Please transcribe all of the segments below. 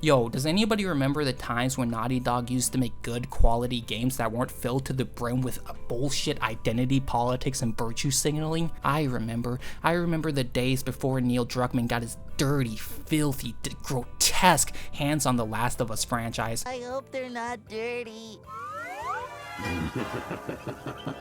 Yo, does anybody remember the times when Naughty Dog used to make good quality games that weren't filled to the brim with bullshit identity politics and virtue signaling? I remember the days before Neil Druckmann got his dirty, filthy, grotesque hands on the Last of Us franchise. I hope they're not dirty.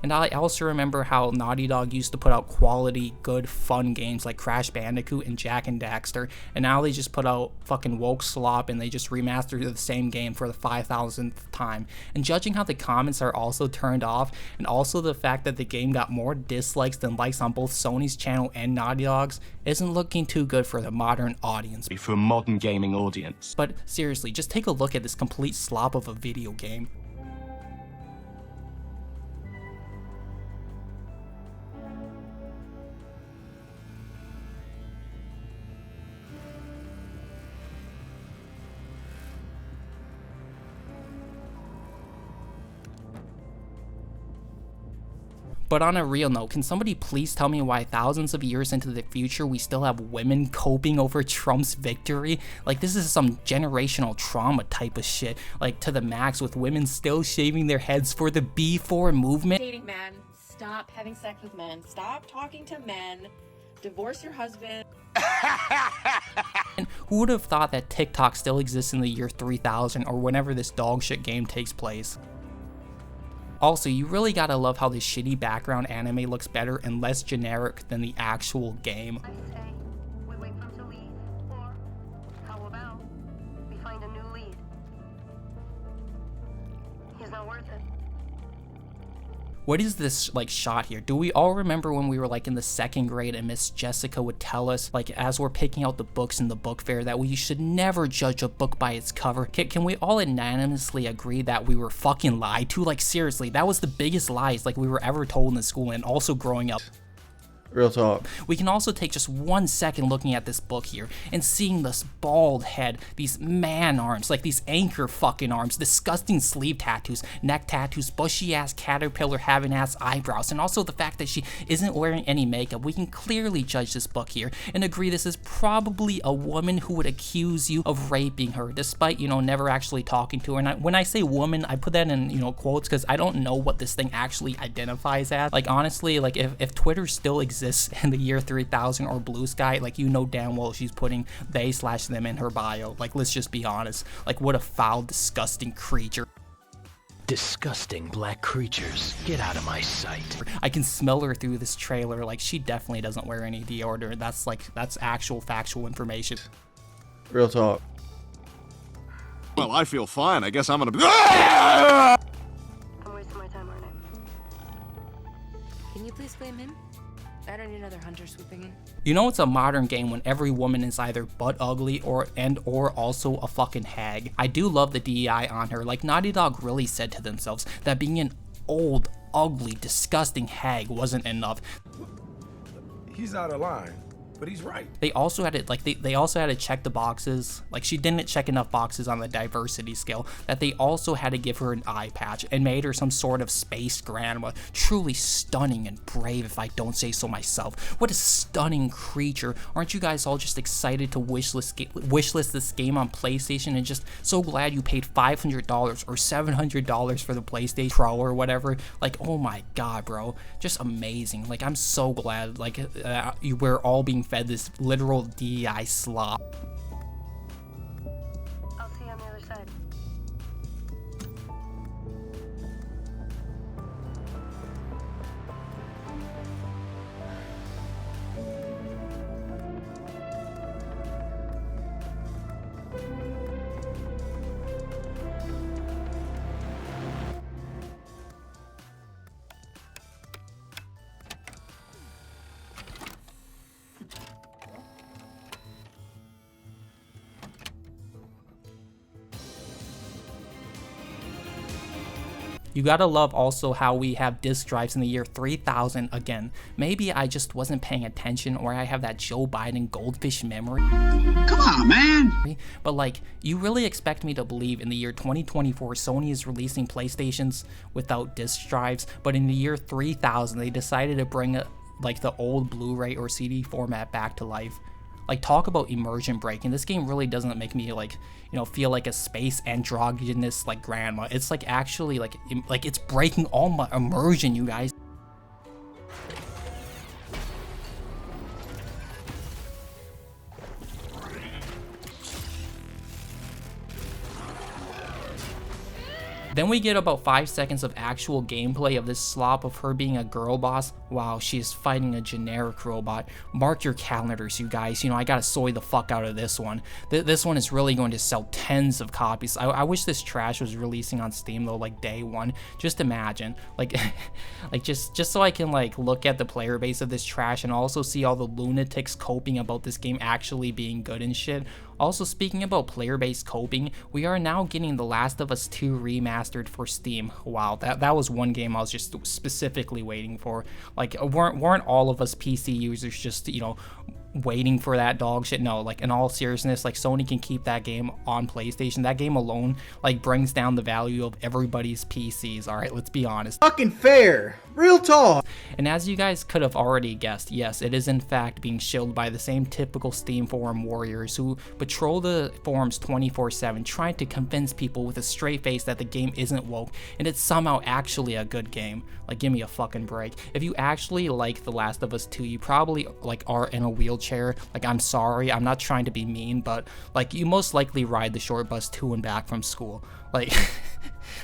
And I also remember how Naughty Dog used to put out quality, good, fun games like Crash Bandicoot and Jak and Daxter, and now they just put out fucking woke slop and they just remastered the same game for the 5,000th time. And judging how the comments are also turned off, and also the fact that the game got more dislikes than likes on both Sony's channel and Naughty Dog's, isn't looking too good for the modern audience. For a modern gaming audience. But seriously, just take a look at this complete slop of a video game. But on a real note, can somebody please tell me why thousands of years into the future we still have women coping over Trump's victory? Like, this is some generational trauma type of shit, like to the max, with women still shaving their heads for the B4 movement. Dating men, stop having sex with men, stop talking to men, divorce your husband. And who would have thought that TikTok still exists in the year 3000 or whenever this dog shit game takes place? Also, you really gotta love how this shitty background anime looks better and less generic than the actual game. I say we wait for him to leave, or how about we find a new lead? He's not worth it. What is this like shot here? Do we all remember when we were like in the 2nd grade and Miss Jessica would tell us, like as we're picking out the books in the book fair, that we should never judge a book by its cover? Can we all unanimously agree that we were fucking lied to? Like seriously, that was the biggest lies like we were ever told in school and also growing up. Real talk. We can also take just 1 second looking at this book here and seeing this bald head, these man arms, like these anchor fucking arms, disgusting sleeve tattoos, neck tattoos, bushy ass caterpillar having ass eyebrows, and also the fact that she isn't wearing any makeup. We can clearly judge this book here and agree this is probably a woman who would accuse you of raping her, despite, you know, never actually talking to her. And when I say woman, I put that in, you know, quotes because I don't know what this thing actually identifies as. Like honestly, like if Twitter still exists in the year 3000 or Blue Sky, like you know damn well she's putting they/them in her bio. Like let's just be honest, like what a foul, disgusting creature. Disgusting black creatures, get out of my sight. I can smell her through this trailer. Like she definitely doesn't wear any deodorant. That's actual factual information. Real talk. Well, I feel fine. I guess I'm gonna be. I'm wasting my time, aren't I? Can you please blame him? I don't need another hunter swooping in. You know it's a modern game when every woman is either butt ugly or also a fucking hag. I do love the DEI on her. Like Naughty Dog really said to themselves that being an old, ugly, disgusting hag wasn't enough. He's out of line, but he's right. They also had it, like they also had to check the boxes. Like she didn't check enough boxes on the diversity scale that they also had to give her an eye patch and made her some sort of space grandma. Truly stunning and brave, if I don't say so myself. What a stunning creature. Aren't you guys all just excited to wishlist this game on PlayStation, and just so glad you paid $500 or $700 for the PlayStation Pro or whatever? Like, oh my god, bro, just amazing. Like I'm so glad like we're all being fed this literal DEI slop. I'll see you on the other side. You gotta love also how we have disk drives in the year 3000 again. Maybe I just wasn't paying attention, or I have that Joe Biden goldfish memory. Come on, man! But like, you really expect me to believe in the year 2024 Sony is releasing PlayStations without disk drives, but in the year 3000 they decided to bring like the old Blu-ray or CD format back to life. Like, talk about immersion breaking. This game really doesn't make me like, you know, feel like a space androgynous like grandma. It's like actually like it's breaking all my immersion, you guys. Then we get about 5 seconds of actual gameplay of this slop of her being a girl boss. Wow, she is fighting a generic robot. Mark your calendars, you guys. You know, I gotta soy the fuck out of this one. This one is really going to sell tens of copies. I wish this trash was releasing on Steam though, like day one. Just imagine, like, just so I can like look at the player base of this trash and also see all the lunatics coping about this game actually being good and shit. Also, speaking about player-based coping, we are now getting The Last of Us 2 remastered for Steam. Wow, that was one game I was just specifically waiting for. Like, weren't all of us PC users just, you know, waiting for that dog shit? No, like, in all seriousness, like, Sony can keep that game on PlayStation. That game alone, like, brings down the value of everybody's PCs. All right, let's be honest. Fucking fair. Real talk. And as you guys could have already guessed, yes, it is in fact being shilled by the same typical Steam forum warriors who patrol the forums 24/7, trying to convince people with a straight face that the game isn't woke and it's somehow actually a good game. Like, give me a fucking break. If you actually like The Last of Us 2, you probably like are in a wheelchair. Like, I'm sorry, I'm not trying to be mean, but like, you most likely ride the short bus to and back from school. Like,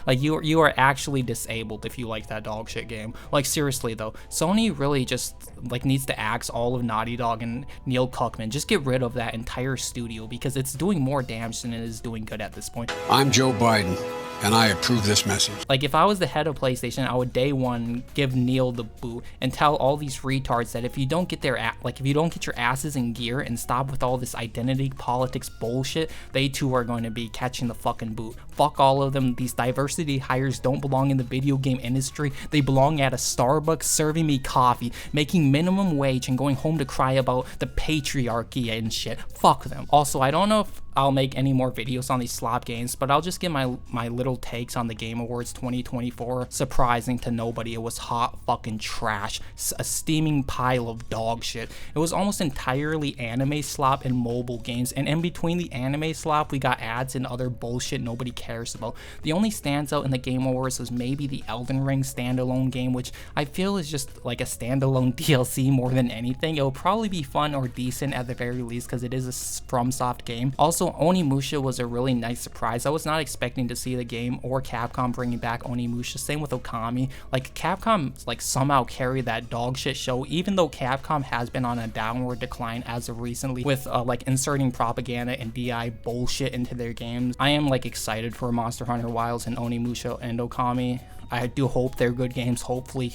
like you are actually disabled if you like that dog shit game. Like, seriously though, Sony really just like needs to axe all of Naughty Dog and Neil Druckman. Just get rid of that entire studio because it's doing more damage than it is doing good at this point. I'm Joe Biden, and I approve this message. Like, if I was the head of PlayStation, I would day one give Neil the boot and tell all these retards that if you don't get if you don't get your asses in gear and stop with all this identity politics bullshit, they too are going to be catching the fucking boot. Fuck all of them. These diversity hires don't belong in the video game industry. They belong at a Starbucks serving me coffee, making minimum wage, and going home to cry about the patriarchy and shit. Fuck them. Also, I don't know if I'll make any more videos on these slop games, but I'll just give my little takes on the Game Awards 2024. Surprising to nobody, it was hot fucking trash. A steaming pile of dog shit. It was almost entirely anime slop and mobile games, and in between the anime slop, we got ads and other bullshit nobody cares about. The only standout in the Game Awards was maybe the Elden Ring standalone game, which I feel is just like a standalone DLC more than anything. It will probably be fun or decent at the very least because it is a FromSoft game. Also, Onimusha was a really nice surprise. I was not expecting to see the game or Capcom bringing back Onimusha. Same with Okami. Like, Capcom like somehow carried that dog shit show, even though Capcom has been on a downward decline as of recently with like inserting propaganda and DI bullshit into their games. I am like excited for Monster Hunter Wilds and Onimusha and Okami. I do hope they're good games. Hopefully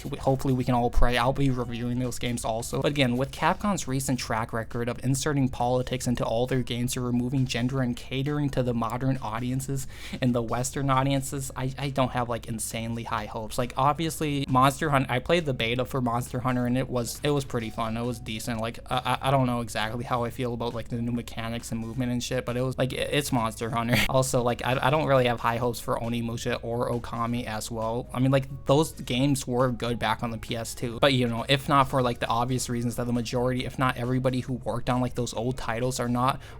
we can all pray. I'll be reviewing those games also. But again, with Capcom's recent track record of inserting politics into all their games or removing gender and catering to the modern audiences and the Western audiences, I don't have like insanely high hopes. Like, obviously, Monster Hunter, I played the beta for Monster Hunter and it was pretty fun. It was decent. Like, I don't know exactly how I feel about like the new mechanics and movement and shit, but it was like, it's Monster Hunter. Also, like, I don't really have high hopes for Onimusha or Okami as well. I mean, like, those games were good back on the PS2, but you know, if not for like the obvious reasons that the majority, if not everybody who worked on like those old titles are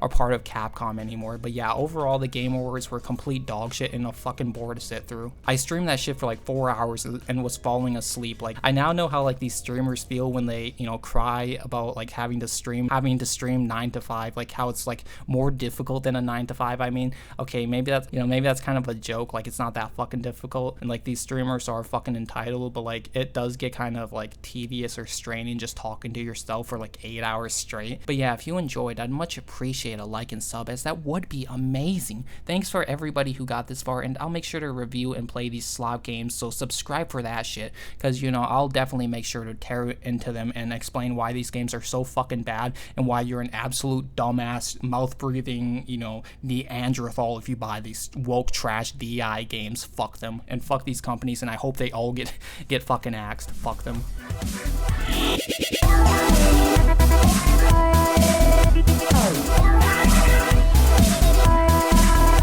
part of Capcom anymore. But yeah, overall the Game Awards were complete dog shit and a fucking bore to sit through. I streamed that shit for like 4 hours and was falling asleep. Like, I now know how like these streamers feel when they, you know, cry about like having to stream 9 to 5, like how it's like more difficult than a 9 to 5. I mean, okay, maybe that's kind of a joke, like it's not that fucking difficult and like these streamers are fucking entitled, but like it does get kind of like tedious or straining just talking to yourself for like 8 hours straight. But yeah, if you enjoyed, I'd much appreciate a like and sub, as that would be amazing. Thanks for everybody who got this far, and I'll make sure to review and play these slop games, so subscribe for that shit, because you know, I'll definitely make sure to tear into them and explain why these games are so fucking bad and why you're an absolute dumbass, mouth-breathing, you know, Neanderthal if you buy these woke trash DEI games. Fuck them, and fuck these companies, and I hope they all get fucking axed. Fuck them. Oh.